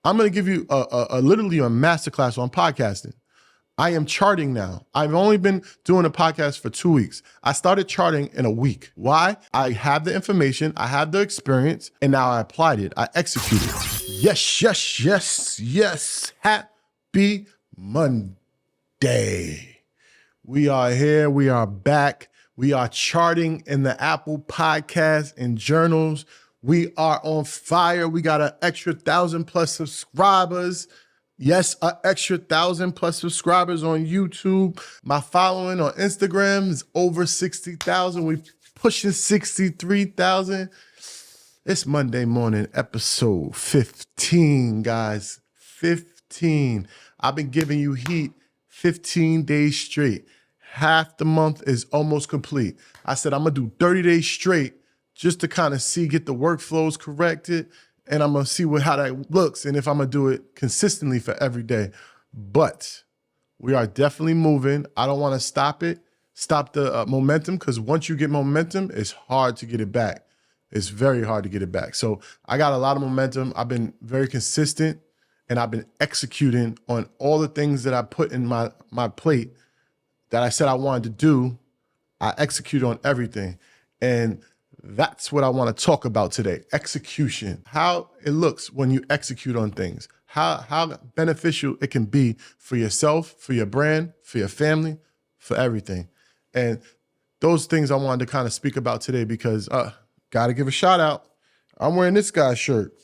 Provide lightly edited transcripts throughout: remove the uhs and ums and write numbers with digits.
I'm going to give you literally a masterclass on podcasting. I am charting now. I've only been doing a podcast for 2 weeks. I started charting in a week. Why? I have the information, I have the experience, and now I applied it. I executed. Yes, yes, yes, yes. Happy Monday. We are here. We are back. We are charting in the Apple Podcasts and journals. We are on fire. We got an extra 1,000+ subscribers. Yes, an extra 1,000+ subscribers on YouTube. My following on Instagram is over 60,000. We pushing 63,000. It's Monday morning, episode 15, guys. 15. I've been giving you heat 15 days straight. Half the month is almost complete. I said I'm gonna do 30 days straight just to kind of get the workflows corrected. And I'm going to see how that looks and if I'm going to do it consistently for every day. But we are definitely moving. I don't want to stop the momentum, because once you get momentum, it's hard to get it back. It's very hard to get it back. So I got a lot of momentum. I've been very consistent, and I've been executing on all the things that I put in my plate that I said I wanted to do. I execute on everything. And that's what I want to talk about today. Execution. How it looks when you execute on things. How beneficial it can be for yourself, for your brand, for your family, for everything. And those things I wanted to kind of speak about today because got to give a shout out. I'm wearing this guy's shirt.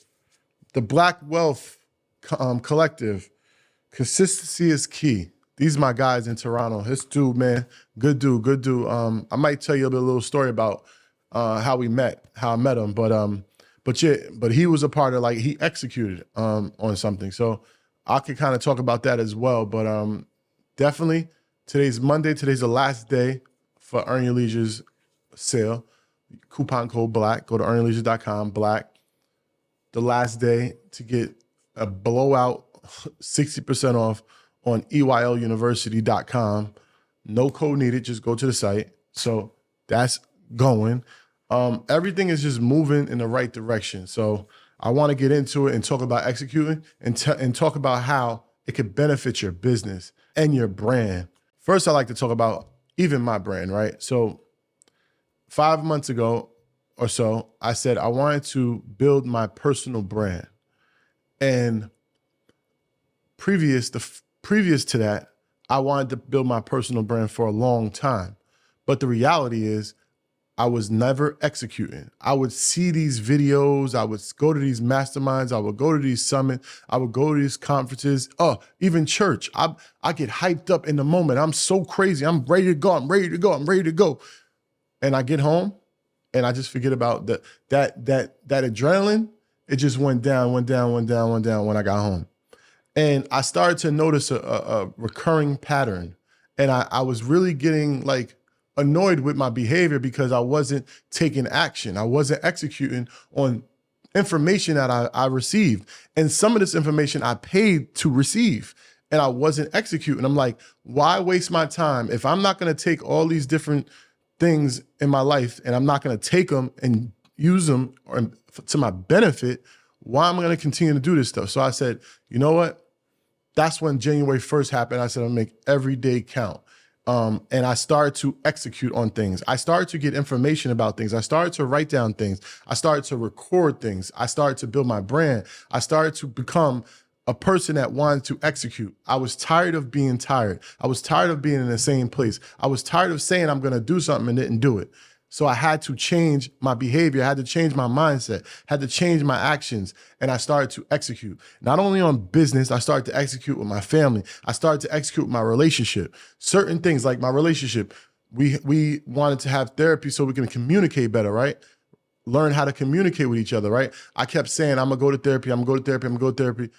The Black Wealth Collective. Consistency is key. These are my guys in Toronto. This dude, man, good dude. I might tell you a little story about how we met, how I met him, but he was a part of, he executed on something. So I could kind of talk about that as well. But definitely, today's Monday. Today's the last day for Earn Your Leisure's sale. Coupon code BLACK. Go to earnyourleisure.com, BLACK. The last day to get a blowout 60% off on EYLUniversity.com. No code needed. Just go to the site. So that's going. Everything is just moving in the right direction. So I want to get into it and talk about executing and talk about how it could benefit your business and your brand. First, I like to talk about even my brand, right? So 5 months ago or so, I said I wanted to build my personal brand. And previous to that, I wanted to build my personal brand for a long time. But the reality is, I was never executing. I would see these videos. I would go to these masterminds. I would go to these summits. I would go to these conferences. Even church. I get hyped up in the moment. I'm so crazy. I'm ready to go. I'm ready to go. And I get home and I just forget about that adrenaline. It just went down when I got home. And I started to notice a recurring pattern. And I was really getting annoyed with my behavior because I wasn't taking action. I wasn't executing on information that I received. And some of this information I paid to receive and I wasn't executing. I'm like, why waste my time? If I'm not going to take all these different things in my life and I'm not going to take them and use them to my benefit, why am I going to continue to do this stuff? So I said, you know what? That's when January 1st happened. I said, I'll make every day count. And I started to execute on things. I started to get information about things. I started to write down things. I started to record things. I started to build my brand. I started to become a person that wanted to execute. I was tired of being tired. I was tired of being in the same place. I was tired of saying I'm going to do something and didn't do it. So I had to change my behavior. I had to change my mindset, had to change my actions. And I started to execute. Not only on business, I started to execute with my family. I started to execute with my relationship. Certain things like my relationship, we wanted to have therapy so we can communicate better, right? Learn how to communicate with each other, right? I kept saying, I'm gonna go to therapy, I'm gonna go to therapy, I'm gonna go to therapy.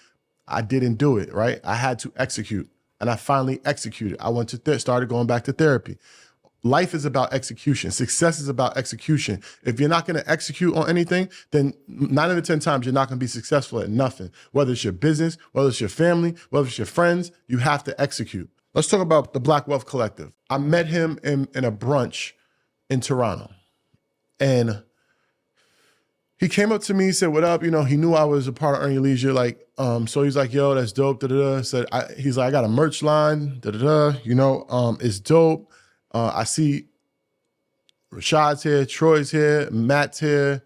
I didn't do it, right? I had to execute. And I finally executed. I went to started going back to therapy. Life is about execution. Success is about execution. If you're not going to execute on anything, then 9 out of 10 times you're not going to be successful at nothing. Whether it's your business, whether it's your family, whether it's your friends, you have to execute. Let's talk about the Black Wealth Collective. I met him in a brunch in Toronto. And He came up to me, said, "What up?" You know, he knew I was a part of Earn Your Leisure. Like, so he's like, "Yo, that's dope." Da da da. Said, he's like, "I got a merch line." Da da da. You know, it's dope. I see Rashad's here, Troy's here, Matt's here,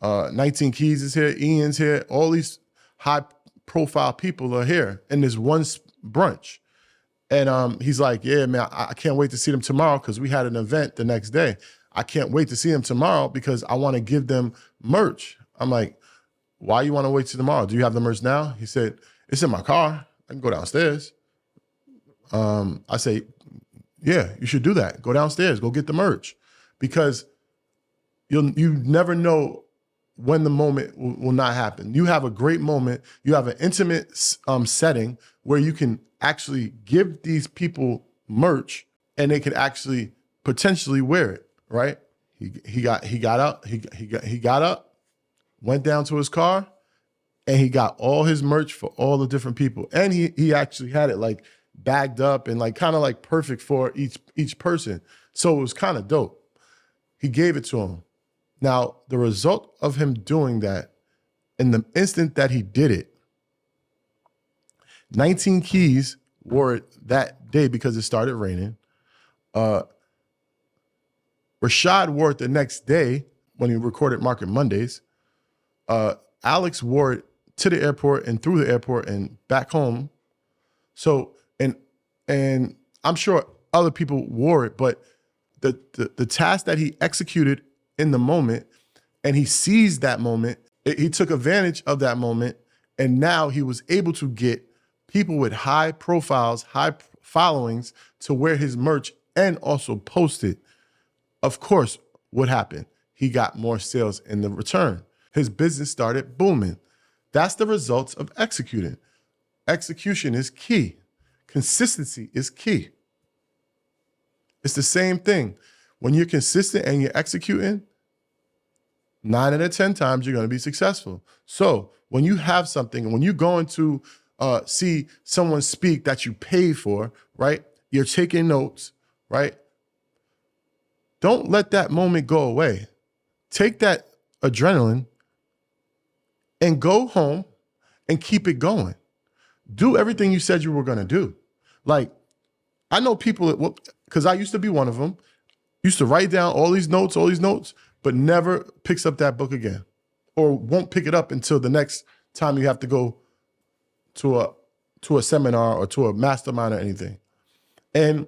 19 Keys is here, Ian's here. All these high profile people are here in this one brunch. And he's like, "Yeah, man, I can't wait to see them tomorrow because we had an event the next day. I can't wait to see them tomorrow because I want to give them merch." I'm like, "Why you want to wait till tomorrow? Do you have the merch now?" He said, "It's in my car. I can go downstairs." I say, "Yeah, you should do that. Go downstairs, go get the merch." Because you never know when the moment will not happen. You have a great moment. You have an intimate setting where you can actually give these people merch and they could actually potentially wear it, right? He got up, went down to his car, and he got all his merch for all the different people. And he actually had it like bagged up and like kind of like perfect for each person. So it was kind of dope. He gave it to him. Now, the result of him doing that, in the instant that he did it, 19 Keys wore it that day because it started raining. Rashad wore it the next day when he recorded Market Mondays. Alex wore it to the airport and through the airport and back home. So, and I'm sure other people wore it, but the task that he executed in the moment, and he seized that moment, he took advantage of that moment, and now he was able to get people with high profiles, high followings to wear his merch and also post it. Of course, what happened? He got more sales in the return. His business started booming. That's the results of executing. Execution is key. Consistency is key. It's the same thing. When you're consistent and you're executing, 9 out of 10 times you're going to be successful. So when you have something, when you're going to see someone speak that you pay for, right? You're taking notes, right? Don't let that moment go away. Take that adrenaline and go home and keep it going. Do everything you said you were going to do. Like, I know people, because I used to be one of them, used to write down all these notes, but never picks up that book again, or won't pick it up until the next time you have to go to a seminar or to a mastermind or anything. And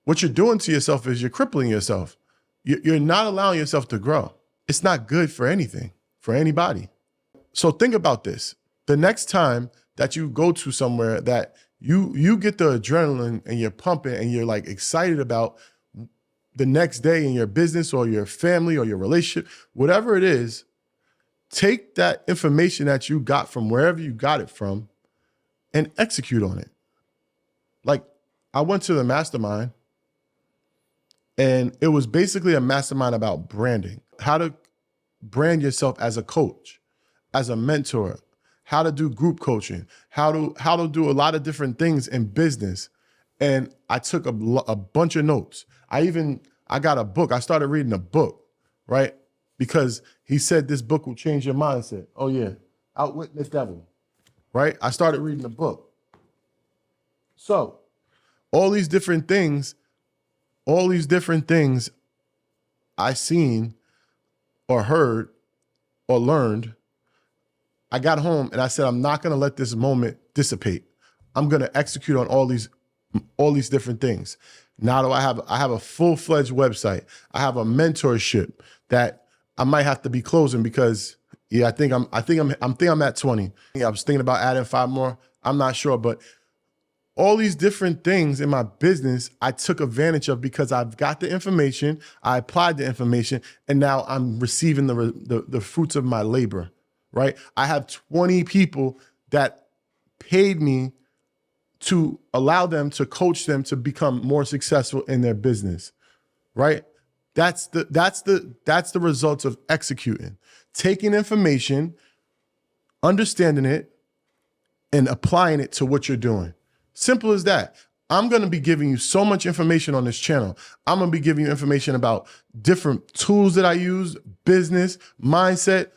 what you're doing to yourself is you're crippling yourself. You're not allowing yourself to grow. It's not good for anything, for anybody. So think about this. The next time that you go to somewhere that you get the adrenaline and you're pumping and you're like excited about the next day in your business or your family or your relationship, whatever it is, take that information that you got from wherever you got it from and execute on it. Like, I went to the mastermind and it was basically a mastermind about branding, how to brand yourself as a coach, as a mentor, how to do group coaching, how to do a lot of different things in business. And I took a bunch of notes. I got a book. I started reading a book, right? Because he said this book will change your mindset. Oh yeah, Outwit the Devil, right? I started reading the book. So all these different things I seen or heard or learned, I got home and I said, I'm not gonna let this moment dissipate. I'm gonna execute on all these different things. Now do I have a full-fledged website. I have a mentorship that I might have to be closing because I think I'm at 20. I was thinking about adding 5 more. I'm not sure, but all these different things in my business, I took advantage of because I've got the information, I applied the information, and now I'm receiving the fruits of my labor, right? I have 20 people that paid me to allow them to coach them to become more successful in their business, right? That's the results of executing, taking information, understanding it, and applying it to what you're doing. Simple as that. I'm going to be giving you so much information on this channel. I'm going to be giving you information about different tools that I use, business, mindset,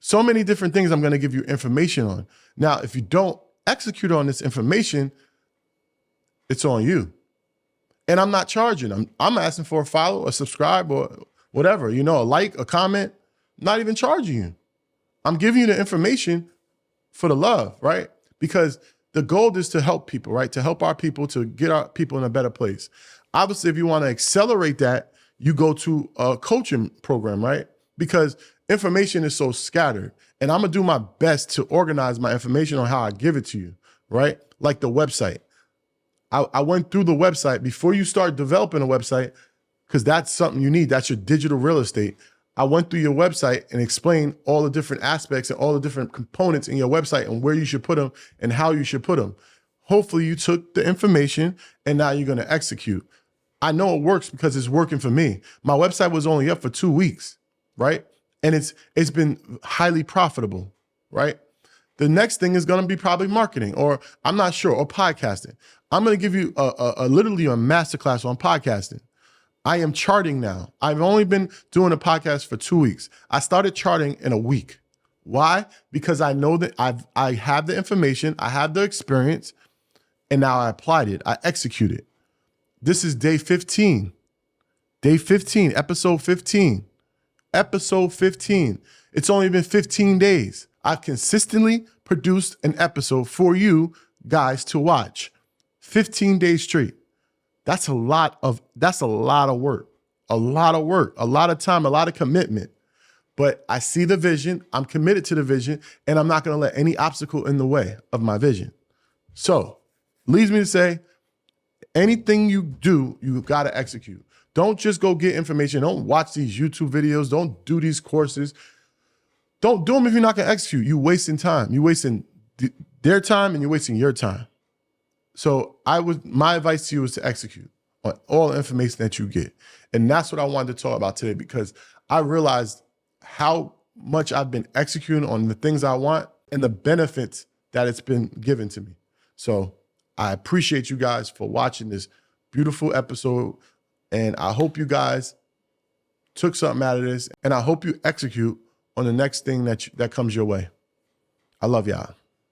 So many different things I'm going to give you information on. Now, if you don't execute on this information, it's on you. And I'm not charging. I'm asking for a follow, a subscribe, or whatever, a like, a comment. I'm not even charging you. I'm giving you the information for the love, right? Because the goal is to help people, right? To help our people, to get our people in a better place. Obviously, if you want to accelerate that, you go to a coaching program, right? Because information is so scattered. And I'm going to do my best to organize my information on how I give it to you, right? Like the website. I went through the website before you start developing a website, because that's something you need. That's your digital real estate. I went through your website and explained all the different aspects and all the different components in your website and where you should put them and how you should put them. Hopefully you took the information and now you're going to execute. I know it works because it's working for me. My website was only up for 2 weeks, right? And it's been highly profitable, right? The next thing is going to be probably marketing, or I'm not sure, or podcasting. I'm going to give you literally a masterclass on podcasting. I am charting now. I've only been doing a podcast for 2 weeks. I started charting in a week. Why? Because I know that I have the information, I have the experience, and now I applied it. I executed. This is day 15. Day 15, episode 15. Episode 15. It's only been 15 days. I've consistently produced an episode for you guys to watch. 15 days straight. That's a lot of work. A lot of work, a lot of time, a lot of commitment. But I see the vision, I'm committed to the vision, and I'm not gonna let any obstacle in the way of my vision. So, leads me to say, anything you do, you gotta execute. Don't just go get information. Don't watch these YouTube videos. Don't do these courses. Don't do them if you're not gonna execute. You're wasting time. You're wasting their time and you're wasting your time. So my advice to you is to execute on all the information that you get. And that's what I wanted to talk about today, because I realized how much I've been executing on the things I want and the benefits that it's been given to me. So I appreciate you guys for watching this beautiful episode. And I hope you guys took something out of this, and I hope you execute on the next thing that comes your way. I love y'all.